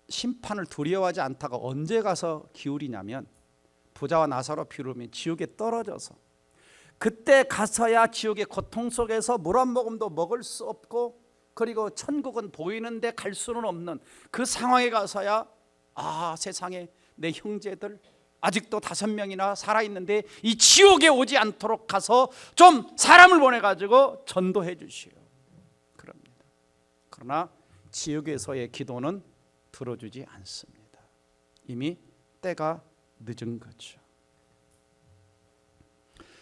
심판을 두려워하지 않다가 언제 가서 기울이냐면, 부자와 나사로 비유하면 지옥에 떨어져서 그때 가서야 지옥의 고통 속에서 물 한 모금도 먹을 수 없고, 그리고 천국은 보이는데 갈 수는 없는 그 상황에 가서야, 아, 세상에 내 형제들 아직도 5명이나 살아있는데 이 지옥에 오지 않도록 가서 좀 사람을 보내가지고 전도해 주시오, 그럽니다. 그러나 지옥에서의 기도는 들어주지 않습니다. 이미 때가 늦은 거죠.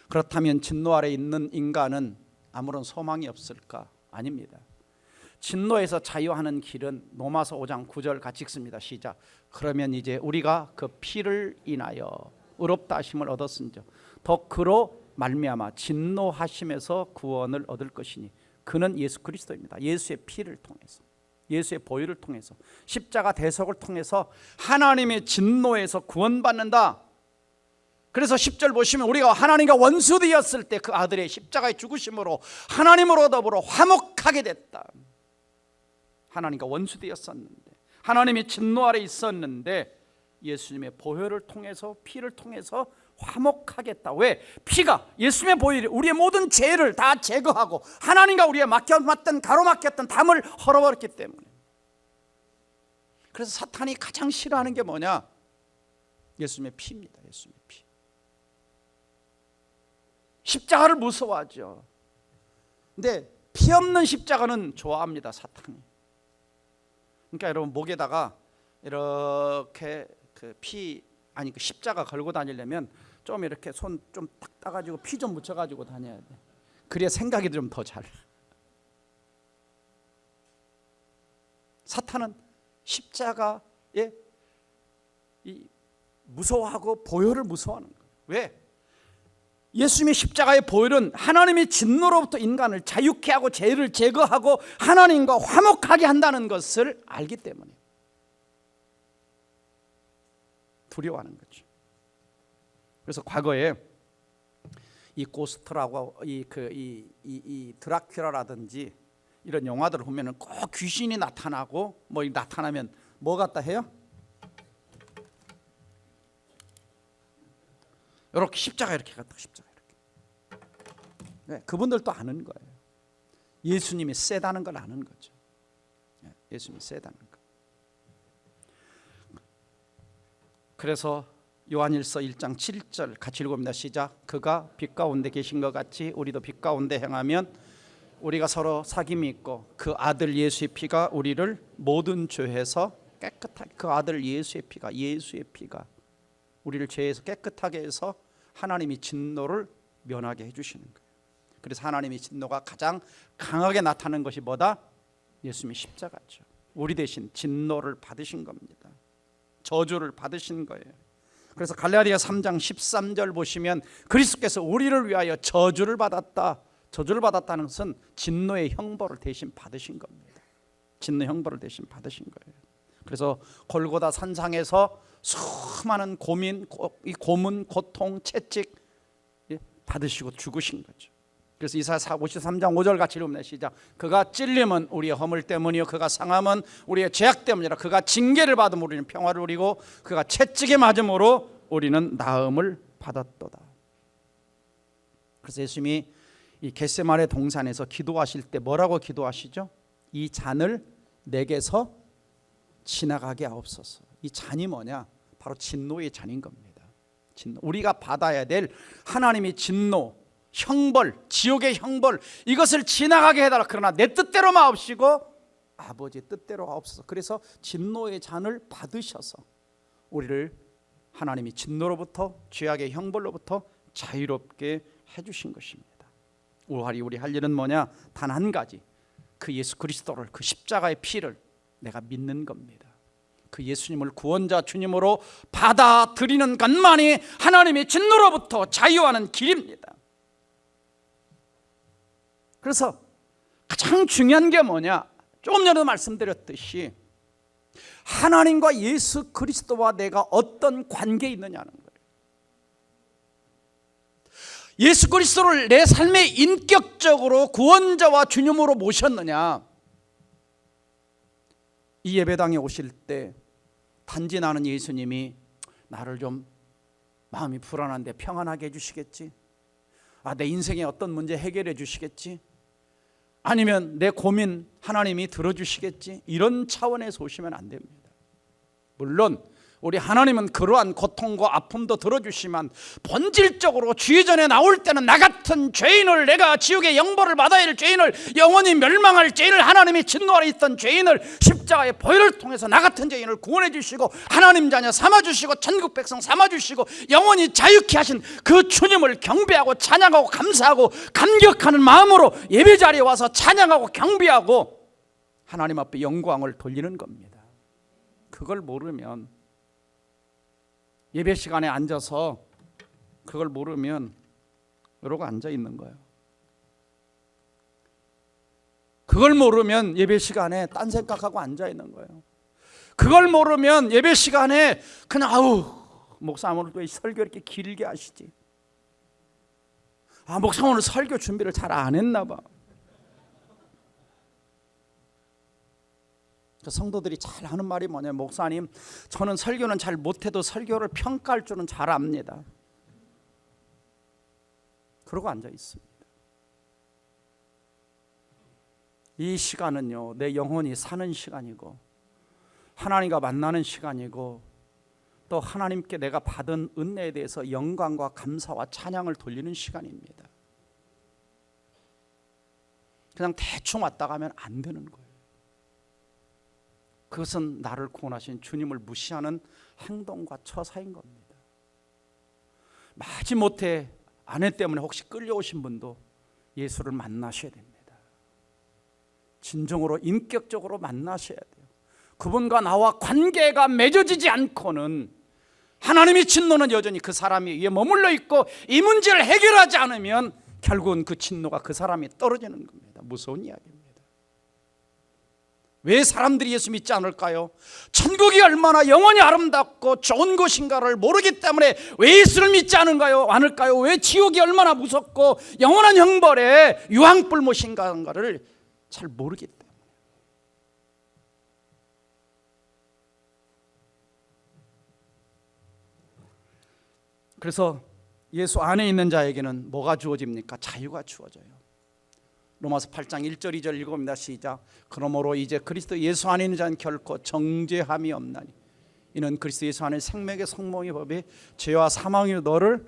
그렇다면 진노 아래 있는 인간은 아무런 소망이 없을까? 아닙니다. 진노에서 자유하는 길은 로마서 5장 9절 같이 읽습니다. 시작. 그러면 이제 우리가 그 피를 인하여 의롭다 하심을 얻었은즉 더 그로 말미암아 진노하심에서 구원을 얻을 것이니 그는 예수 그리스도입니다. 예수의 피를 통해서, 예수의 보혈을 통해서, 십자가 대속을 통해서 하나님의 진노에서 구원받는다. 그래서 10절 보시면 우리가 하나님과 원수되었을 때 그 아들의 십자가의 죽으심으로 하나님으로 더불어 화목하게 됐다. 하나님과 원수되었었는데, 하나님의 진노 아래 있었는데 예수님의 보혈을 통해서, 피를 통해서 화목하겠다. 왜? 피가, 예수님의 보혈이 우리의 모든 죄를 다 제거하고 하나님과 우리의 막혔던, 가로막혔던 담을 헐어버렸기 때문에. 그래서 사탄이 가장 싫어하는 게 뭐냐? 예수님의 피입니다. 예수님의 피. 십자가를 무서워하죠. 근데 피 없는 십자가는 좋아합니다, 사탄이. 그러니까 여러분, 목에다가 이렇게 그 십자가 걸고 다니려면 좀 이렇게 손 좀 딱 따가지고 피 좀 묻혀가지고 다녀야 돼. 그래야 생각이 좀 더 잘. 사탄은 십자가에 무서워하고 보혈을 무서워하는 거예요. 왜? 예수님의 십자가의 보혈은 하나님의 진노로부터 인간을 자유케 하고 죄를 제거하고 하나님과 화목하게 한다는 것을 알기 때문에 두려워하는 거죠. 그래서 과거에 이 고스트라고 이 드라큘라라든지 이런 영화들을 보면은 꼭 귀신이 나타나고 뭐 나타나면 뭐 갖다 해요? 이렇게 십자가 이렇게 갖다 십자가 이렇게. 네, 그분들도 아는 거예요. 예수님이 세다는 걸 아는 거죠. 네, 예수님이 세다는 거. 그래서 요한일서 1장 7절 같이 읽어봅니다. 시작. 그가 빛 가운데 계신 것 같이 우리도 빛 가운데 행하면 우리가 서로 사귐이 있고 그 아들 예수의 피가 우리를 모든 죄에서 깨끗하게, 그 아들 예수의 피가 우리를 죄에서 깨끗하게 해서 하나님이 진노를 면하게 해주시는 거예요. 그래서 하나님의 진노가 가장 강하게 나타나는 것이 뭐다? 예수님의 십자가죠. 우리 대신 진노를 받으신 겁니다. 저주를 받으신 거예요. 그래서 갈라디아 3장 13절 보시면 그리스도께서 우리를 위하여 저주를 받았다. 저주를 받았다는 것은 진노의 형벌을 대신 받으신 겁니다. 진노의 형벌을 대신 받으신 거예요. 그래서 골고다 산상에서 수많은 고문, 고통, 채찍 받으시고 죽으신 거죠. 그래서 이사야 53장 5절 같이 읽으면 시작. 그가 찔림은 우리의 허물 때문이요 그가 상함은 우리의 죄악 때문이라. 그가 징계를 받음 우리는 평화를 누리고 그가 채찍에 맞음으로 우리는 나음을 받았도다. 그래서 예수님이 이 겟세마네 동산에서 기도하실 때 뭐라고 기도하시죠? 이 잔을 내게서 지나가게 하옵소서. 이 잔이 뭐냐? 바로 진노의 잔인 겁니다. 진노. 우리가 받아야 될 하나님의 진노, 형벌, 지옥의 형벌, 이것을 지나가게 해달라. 그러나 내 뜻대로 마옵시고 아버지의 뜻대로 하옵소서. 그래서 진노의 잔을 받으셔서 우리를 하나님이 진노로부터, 죄악의 형벌로부터 자유롭게 해주신 것입니다. 우리 할 일은 뭐냐? 단 한 가지, 그 예수 그리스도를, 그 십자가의 피를 내가 믿는 겁니다. 그 예수님을 구원자 주님으로 받아들이는 것만이 하나님의 진노로부터 자유하는 길입니다. 그래서 가장 중요한 게 뭐냐? 조금 전에도 말씀드렸듯이 하나님과 예수 그리스도와 내가 어떤 관계에 있느냐는 거예요. 예수 그리스도를 내 삶에 인격적으로 구원자와 주님으로 모셨느냐? 이 예배당에 오실 때 단지 나는 예수님이 나를 좀 마음이 불안한데 평안하게 해주시겠지, 내 인생에 어떤 문제 해결해 주시겠지, 아니면 내 고민 하나님이 들어주시겠지, 이런 차원에서 오시면 안 됩니다. 물론 우리 하나님은 그러한 고통과 아픔도 들어주시만 본질적으로 주의 전에 나올 때는 나 같은 죄인을, 내가 지옥의 영벌을 받아야 할 죄인을, 영원히 멸망할 죄인을, 하나님이 진노 아래 있던 죄인을 십자가의 보혈을 통해서 나 같은 죄인을 구원해 주시고 하나님 자녀 삼아주시고 천국 백성 삼아주시고 영원히 자유케 하신 그 주님을 경배하고 찬양하고 감사하고 감격하는 마음으로 예배 자리에 와서 찬양하고 경배하고 하나님 앞에 영광을 돌리는 겁니다. 그걸 모르면, 예배 시간에 앉아서 그걸 모르면 이러고 앉아 있는 거예요. 그걸 모르면 예배 시간에 딴 생각하고 앉아 있는 거예요. 그걸 모르면 예배 시간에 그냥 목사 오늘 왜 설교 이렇게 길게 하시지? 목사 오늘 설교 준비를 잘 안 했나 봐. 성도들이 잘 하는 말이 뭐냐면, 목사님 저는 설교는 잘 못해도 설교를 평가할 줄은 잘 압니다. 그러고 앉아 있습니다. 이 시간은요, 내 영혼이 사는 시간이고 하나님과 만나는 시간이고, 또 하나님께 내가 받은 은혜에 대해서 영광과 감사와 찬양을 돌리는 시간입니다. 그냥 대충 왔다 가면 안 되는 거예요. 그것은 나를 구원하신 주님을 무시하는 행동과 처사인 겁니다. 마지못해 아내 때문에 혹시 끌려오신 분도 예수를 만나셔야 됩니다. 진정으로 인격적으로 만나셔야 돼요. 그분과 나와 관계가 맺어지지 않고는 하나님의 진노는 여전히 그 사람 위에 머물러 있고, 이 문제를 해결하지 않으면 결국은 그 진노가 그 사람이 떨어지는 겁니다. 무서운 이야기입니다. 왜 사람들이 예수 믿지 않을까요? 천국이 얼마나 영원히 아름답고 좋은 곳인가를 모르기 때문에 왜 예수를 믿지 않을까요? 왜 지옥이 얼마나 무섭고 영원한 형벌에 유황불못인가를 잘 모르기 때문에. 그래서 예수 안에 있는 자에게는 뭐가 주어집니까? 자유가 주어져요. 로마서 8장 1절 2절 읽어봅니다. 시작. 그러므로 이제 그리스도 예수 안에 있는 자는 결코 정죄함이 없나니 이는 그리스도 예수 안에 생명의 성몽의 법이 죄와 사망으로 너를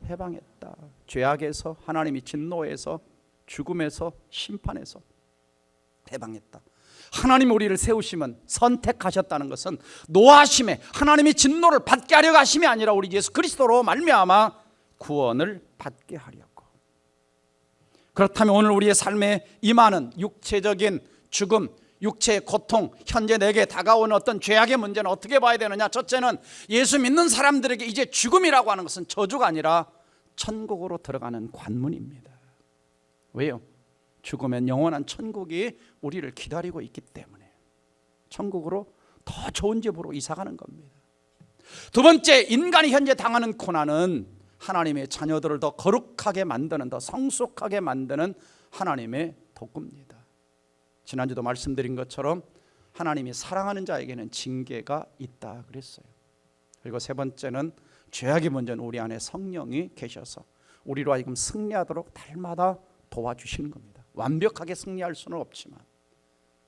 해방했다. 죄악에서, 하나님이 진노에서, 죽음에서, 심판에서 해방했다. 하나님 우리를 세우시면, 선택하셨다는 것은 노하심에 하나님이 진노를 받게 하려고 하심이 아니라 우리 예수 그리스도로 말미암아 구원을 받게 하려고. 그렇다면 오늘 우리의 삶에 임하는 육체적인 죽음, 육체의 고통, 현재 내게 다가오는 어떤 죄악의 문제는 어떻게 봐야 되느냐? 첫째는 예수 믿는 사람들에게 이제 죽음이라고 하는 것은 저주가 아니라 천국으로 들어가는 관문입니다. 왜요? 죽으면 영원한 천국이 우리를 기다리고 있기 때문에 천국으로 더 좋은 집으로 이사가는 겁니다. 두 번째, 인간이 현재 당하는 고난은 하나님의 자녀들을 더 거룩하게 만드는, 더 성숙하게 만드는 하나님의 도구입니다. 지난주도 말씀드린 것처럼 하나님이 사랑하는 자에게는 징계가 있다 그랬어요. 그리고 세 번째는 죄악의 문제는 우리 안에 성령이 계셔서 우리로 하여금 승리하도록 날마다 도와주시는 겁니다. 완벽하게 승리할 수는 없지만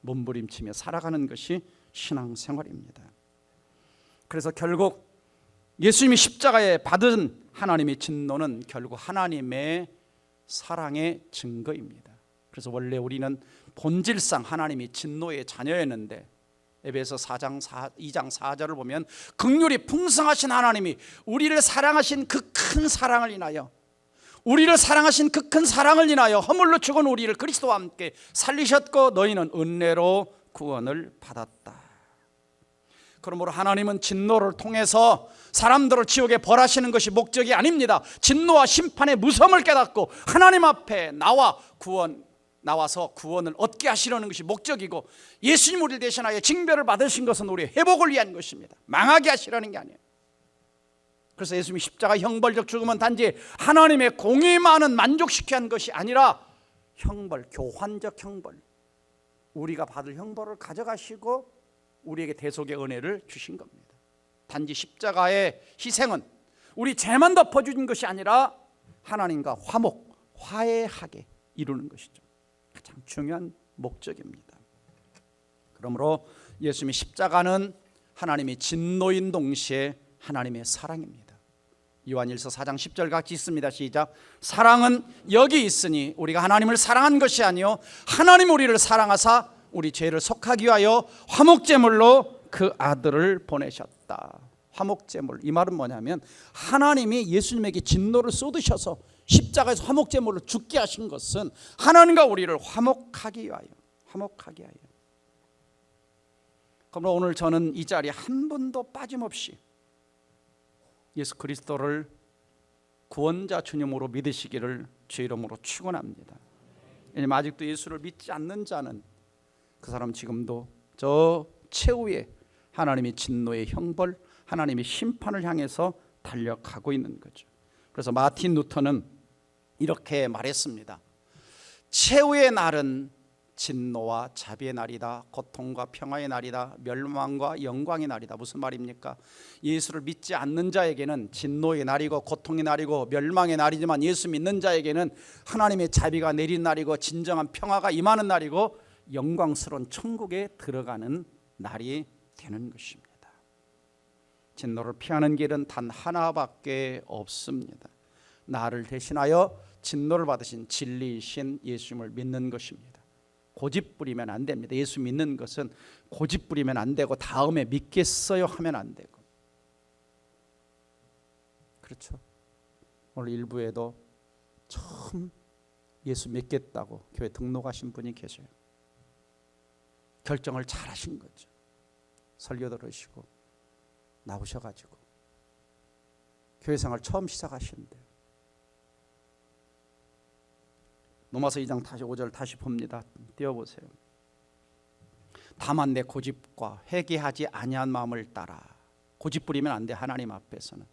몸부림치며 살아가는 것이 신앙생활입니다. 그래서 결국 예수님이 십자가에 받은 하나님의 진노는 결국 하나님의 사랑의 증거입니다. 그래서 원래 우리는 본질상 하나님이 진노의 자녀였는데, 에베소 2장 4절을 보면 긍휼이 풍성하신 하나님이 우리를 사랑하신 그 큰 사랑을 인하여, 허물로 죽은 우리를 그리스도와 함께 살리셨고 너희는 은혜로 구원을 받았다. 그러므로 하나님은 진노를 통해서 사람들을 지옥에 벌하시는 것이 목적이 아닙니다. 진노와 심판의 무서움을 깨닫고 하나님 앞에 나와서 구원을 얻게 하시려는 것이 목적이고, 예수님 우리를 대신하여 징별을 받으신 것은 우리의 회복을 위한 것입니다. 망하게 하시려는 게 아니에요. 그래서 예수님이 십자가 형벌적 죽음은 단지 하나님의 공의만은 만족시키게 한 것이 아니라 형벌, 교환적 형벌, 우리가 받을 형벌을 가져가시고 우리에게 대속의 은혜를 주신 겁니다. 단지 십자가의 희생은 우리 죄만 덮어주는 것이 아니라 하나님과 화해하게 이루는 것이죠. 가장 중요한 목적입니다. 그러므로 예수님의 십자가는 하나님의 진노인 동시에 하나님의 사랑입니다. 요한일서 4장 10절 같이 있습니다. 시작. 사랑은 여기 있으니 우리가 하나님을 사랑한 것이 아니요 하나님 우리를 사랑하사 우리 죄를 속하기 위하여 화목제물로 그 아들을 보내셨다. 화목제물, 이 말은 뭐냐면 하나님이 예수님에게 진노를 쏟으셔서 십자가에서 화목제물로 죽게 하신 것은 하나님과 우리를 화목하기 위하여. 그러므로 오늘 저는 이 자리에 한 분도 빠짐없이 예수 그리스도를 구원자 주님으로 믿으시기를 주의 이름으로 축원합니다. 왜냐하면 아직도 예수를 믿지 않는 자는 그 사람 지금도 저 최후의 하나님의 진노의 형벌, 하나님의 심판을 향해서 달려가고 있는 거죠. 그래서 마틴 루터는 이렇게 말했습니다. 최후의 날은 진노와 자비의 날이다. 고통과 평화의 날이다. 멸망과 영광의 날이다. 무슨 말입니까? 예수를 믿지 않는 자에게는 진노의 날이고 고통의 날이고 멸망의 날이지만 예수 믿는 자에게는 하나님의 자비가 내린 날이고 진정한 평화가 임하는 날이고 영광스러운 천국에 들어가는 날이 되는 것입니다. 진노를 피하는 길은 단 하나밖에 없습니다. 나를 대신하여 진노를 받으신 진리이신 예수님을 믿는 것입니다. 고집 부리면 안 됩니다. 예수 믿는 것은 고집 부리면 안 되고 다음에 믿겠어요 하면 안 되고. 그렇죠. 오늘 일부에도 처음 예수 믿겠다고 교회 등록하신 분이 계셔요. 결정을 잘 하신 거죠. 설교 들으시고 나오셔가지고 교회 생활 처음 시작하시는데요. 로마서 2장 5절 다시 봅니다. 띄워보세요. 다만 내 고집과 회개하지 아니한 마음을 따라. 고집 부리면 안 돼. 하나님 앞에서는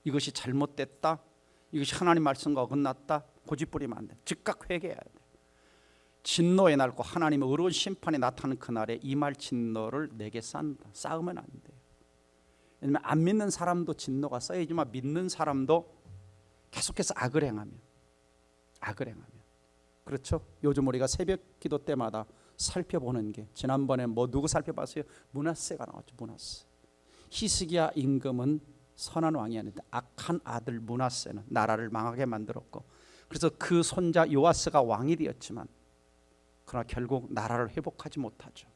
이것이 잘못됐다, 이것이 하나님 말씀과 어긋났다, 고집 부리면 안 돼. 즉각 회개해야 돼. 진노의 날과 하나님의 의로운 심판이 나타나는 그날에 이 말 진노를 내게 쌓는다. 쌓으면 안 돼요. 왜냐하면 안 믿는 사람도 진노가 쌓이지만 믿는 사람도 계속해서 악을 행하면 그렇죠? 요즘 우리가 새벽 기도 때마다 살펴보는 게, 지난번에 누구 살펴봤어요? 므낫세가 나왔죠. 므낫세. 히스기야 임금은 선한 왕이 아닌데 악한 아들 므낫세는 나라를 망하게 만들었고, 그래서 그 손자 요아스가 왕이 되었지만 그러나 결국 나라를 회복하지 못하죠.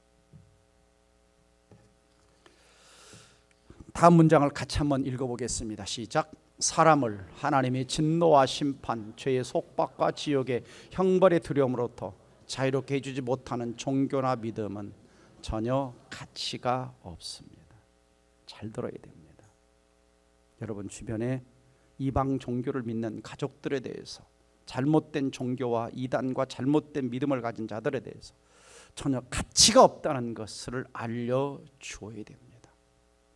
다음 문장을 같이 한번 읽어보겠습니다. 시작. 사람을 하나님의 진노와 심판, 죄의 속박과 지옥의 형벌의 두려움으로부터 자유롭게 해주지 못하는 종교나 믿음은 전혀 가치가 없습니다. 잘 들어야 됩니다. 여러분 주변에 이방 종교를 믿는 가족들에 대해서, 잘못된 종교와 이단과 잘못된 믿음을 가진 자들에 대해서 전혀 가치가 없다는 것을 알려주어야 됩니다.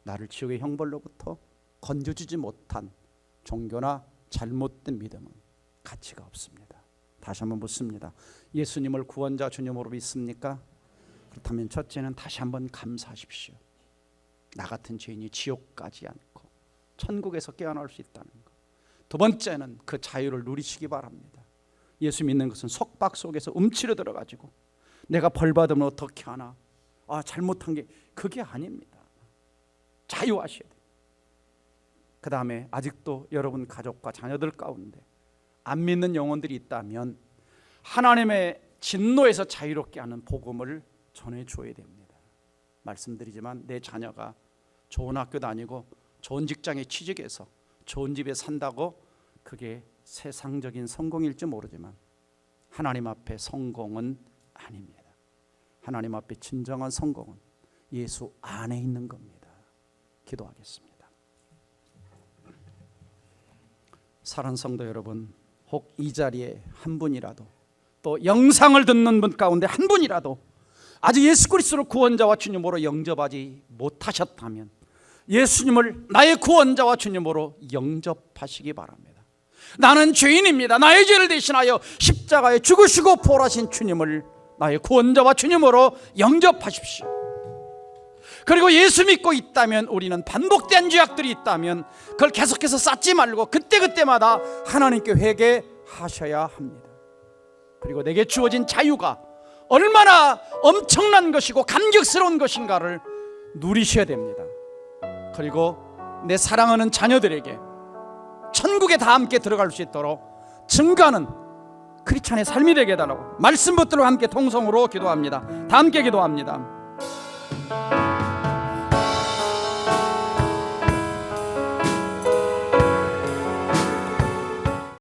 나를 지옥의 형벌로부터 건져주지 못한 종교나 잘못된 믿음은 가치가 없습니다. 다시 한번 묻습니다. 예수님을 구원자 주님으로 믿습니까? 그렇다면 첫째는 다시 한번 감사하십시오. 나 같은 죄인이 지옥 가지 않고 천국에서 깨어날 수 있다는 것. 두 번째는 그 자유를 누리시기 바랍니다. 예수 믿는 것은 속박 속에서 움츠려 들어가지고 내가 벌 받으면 어떻게 하나, 잘못한 게 그게 아닙니다. 자유하셔야 돼요. 그 다음에 아직도 여러분 가족과 자녀들 가운데 안 믿는 영혼들이 있다면 하나님의 진노에서 자유롭게 하는 복음을 전해줘야 됩니다. 말씀드리지만 내 자녀가 좋은 학교 다니고 좋은 직장에 취직해서 좋은 집에 산다고 그게 세상적인 성공일지 모르지만 하나님 앞에 성공은 아닙니다. 하나님 앞에 진정한 성공은 예수 안에 있는 겁니다. 기도하겠습니다. 사랑하는 성도 여러분, 혹 이 자리에 한 분이라도, 또 영상을 듣는 분 가운데 한 분이라도 아직 예수 그리스도를 구원자와 주님으로 영접하지 못하셨다면 예수님을 나의 구원자와 주님으로 영접하시기 바랍니다. 나는 죄인입니다. 나의 죄를 대신하여 십자가에 죽으시고 부활하신 주님을 나의 구원자와 주님으로 영접하십시오. 그리고 예수 믿고 있다면, 우리는 반복된 죄악들이 있다면 그걸 계속해서 쌓지 말고 그때그때마다 하나님께 회개하셔야 합니다. 그리고 내게 주어진 자유가 얼마나 엄청난 것이고 감격스러운 것인가를 누리셔야 됩니다. 그리고 내 사랑하는 자녀들에게 천국에 다 함께 들어갈 수 있도록 증거하는 크리스찬의 삶이 되게 해달라고 말씀 붙들고 함께 통성으로 기도합니다. 다 함께 기도합니다.